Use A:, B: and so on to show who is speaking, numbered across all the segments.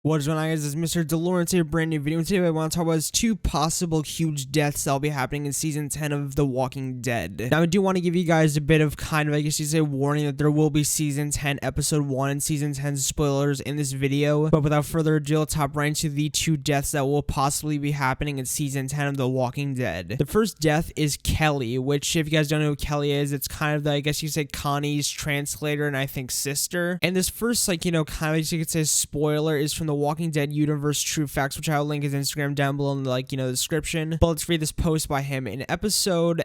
A: What is going on, guys? It's Mr. DeLorian here, brand new video. Today I want to talk about two possible huge deaths that'll be happening in season 10 of The Walking Dead. Now I do want to give you guys a bit of I guess you say warning that there will be season 10 episode 1 and season 10 spoilers in this video. But without further ado, let's hop right into the two deaths that will possibly be happening in season 10 of The Walking Dead. The first death is Kelly, which if you guys don't know who Kelly is, it's kind of the, I guess you say, Connie's translator and I think sister. And this first, kind of you could say spoiler is from the Walking Dead universe true facts, which I'll link his Instagram down below in the description. But let's read this post by him. In episode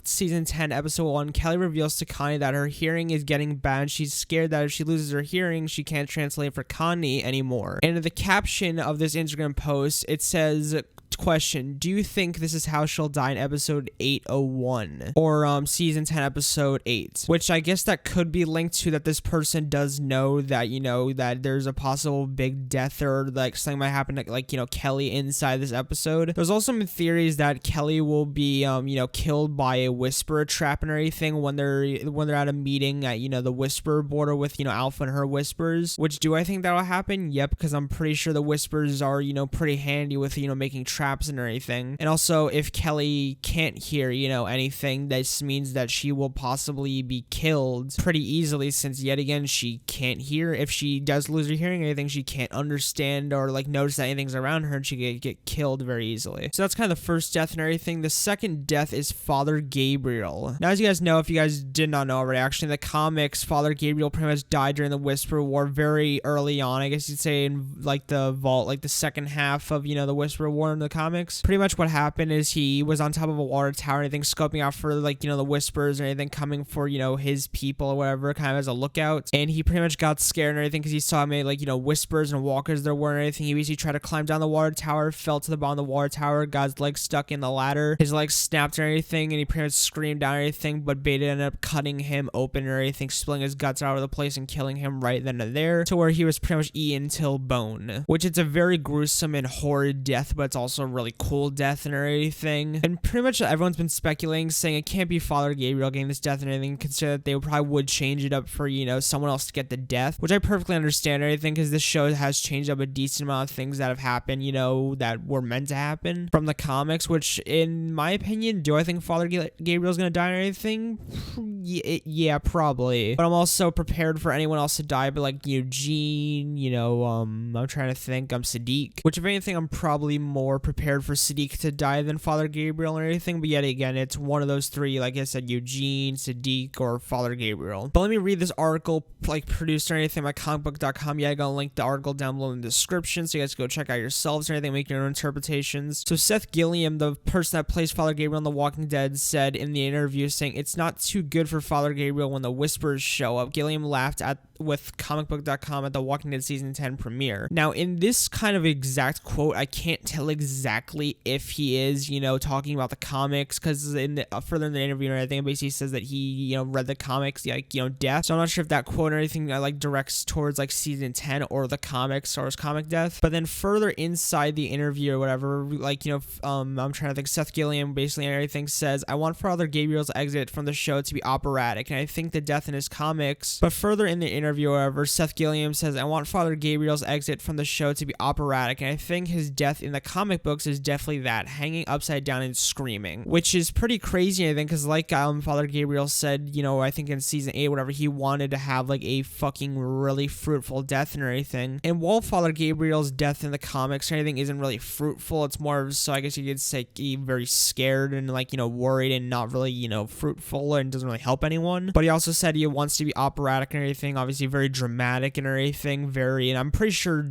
A: season 10 episode 1, Kelly reveals to Connie that her hearing is getting bad. She's scared that if she loses her hearing, she can't translate for Connie anymore. And in the caption of this Instagram post, it says, question, do you think this is how she'll die in episode 801 or season 10 episode 8? Which I guess that could be linked to that this person does know that that there's a possible big death or something might happen to Kelly inside this episode. There's also some theories that Kelly will be killed by a whisperer trap and everything when they're at a meeting at the whisperer border with Alpha and her whispers. Which do I think that'll happen? Yep, because I'm pretty sure the whispers are pretty handy with making traps and everything. And also, if Kelly can't hear anything, this means that she will possibly be killed pretty easily, since yet again she can't hear. If she does lose her hearing or anything, she can't understand or notice that anything's around her, and she could get killed very easily. So that's kind of the first death and everything. The second death is Father Gabriel. Now, as you guys know, if you guys did not know already, actually in the comics, Father Gabriel pretty much died during the Whisper War very early on. I guess you'd say in the vault, the second half of the Whisper War in the comics. Pretty much what happened is he was on top of a water tower and anything, scoping out for the whispers or anything coming for his people or whatever, kind of as a lookout. And he pretty much got scared and everything because he saw many whispers and walkers there were and everything. He basically tried to climb down the water tower, fell to the bottom of the water tower, got his legs stuck in the ladder, his legs snapped and everything, and he pretty much screamed out and everything, but Beta ended up cutting him open and everything, spilling his guts out of the place and killing him right then and there, to where he was pretty much eaten till bone. Which it's a very gruesome and horrid death, but it's also a really cool death and everything. And pretty much everyone's been speculating, saying it can't be Father Gabriel getting this death and everything, consider that they probably would change it up for someone else to get the death, which I perfectly understand and everything, because this show has changed up a decent amount of things that have happened that were meant to happen from the comics. Which in my opinion, do I think Father Gabriel's gonna die or anything? Yeah, probably. But I'm also prepared for anyone else to die, but Eugene, I'm trying to think, Sadiq, which if anything, I'm probably more prepared for Sadiq to die than Father Gabriel or anything. But yet again, it's one of those three, like I said, Eugene, Sadiq, or Father Gabriel. But let me read this article produced or anything by comicbook.com. Yeah, I'm gonna link the article down below in the description, so you guys go check out yourselves or anything, make your own interpretations. So Seth Gilliam, the person that plays Father Gabriel in The Walking Dead, said in the interview, saying it's not too good for Father Gabriel when the whispers show up. Gilliam laughed with comicbook.com at the Walking Dead season 10 premiere. Now, in this kind of exact quote, I can't tell exactly if he is, talking about the comics, because further in the interview, I think it basically says that he, read the comics, death. So I'm not sure if that quote or anything directs towards season 10 or the comics or his comic death. But then further inside the interview or whatever, I'm trying to think, Seth Gilliam basically and everything says, I want Father Gabriel's exit from the show to be operatic, and I think the death in his comics. But further in the interview, however, Seth Gilliam says, I want Father Gabriel's exit from the show to be operatic, and I think his death in the comic books is definitely that, hanging upside down and screaming, which is pretty crazy, I think, because Father Gabriel said, I think in season 8, whatever, he wanted to have a fucking really fruitful death and everything. And while Father Gabriel's death in the comics or anything isn't really fruitful, it's more of, so I guess you could say, very scared and worried and not really, fruitful, and doesn't really help anyone. But he also said he wants to be operatic and everything, obviously very dramatic and everything, and I'm pretty sure,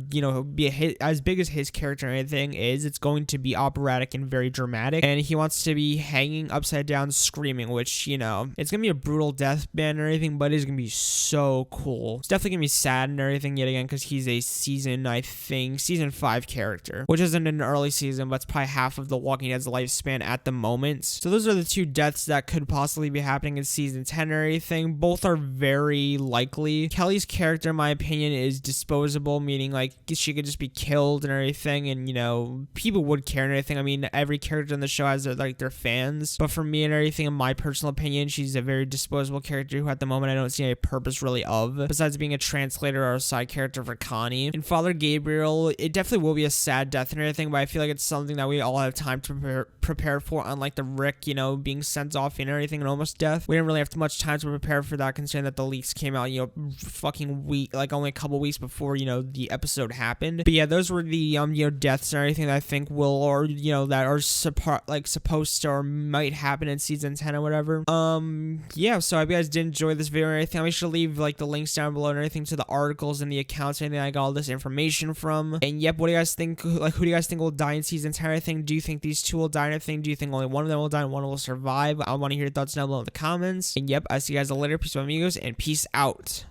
A: as big as his character and everything is, it's going to be operatic and very dramatic, and he wants to be hanging upside down screaming, which, it's gonna be a brutal death band and everything, but it's gonna be so cool. It's definitely gonna be sad and everything yet again, because he's a season 5 character, which isn't an early season, but it's probably half of the Walking Dead's lifespan at the moment. So those are the two deaths that could possibly be happening in season 10 or anything. Both are very likely. Kelly's character, in my opinion, is disposable, meaning like she could just be killed and everything, and you know, people would care and everything. I mean, every character in the show has their fans, but for me and everything, in my personal opinion, she's a very disposable character who at the moment I don't see any purpose really of, besides being a translator or a side character for Connie. And Father Gabriel, it definitely will be a sad death and everything, but I feel like it's something that we all have time to prepare for, unlike the Rick, you know, being sent off and everything and almost death. We didn't really have too much time to prepare for that, considering that the leaks came out, you know, fucking week, like only a couple weeks before, you know, the episode happened. But yeah, those were the you know, deaths and everything that I think will, or you know, that are supposed to or might happen in season 10 or whatever. Yeah, so I hope you guys did enjoy this video or anything. I'll make sure to leave like the links down below and everything to the articles and the accounts and anything I got all this information from. And yep, what do you guys think? Like, who do you guys think will die in season 10 or anything? Do you think these two will die or anything? Do you think only one of them will die and one will survive? I want to hear your thoughts down below in the comments. And yep, I see you guys later. Peace out, amigos, and peace out.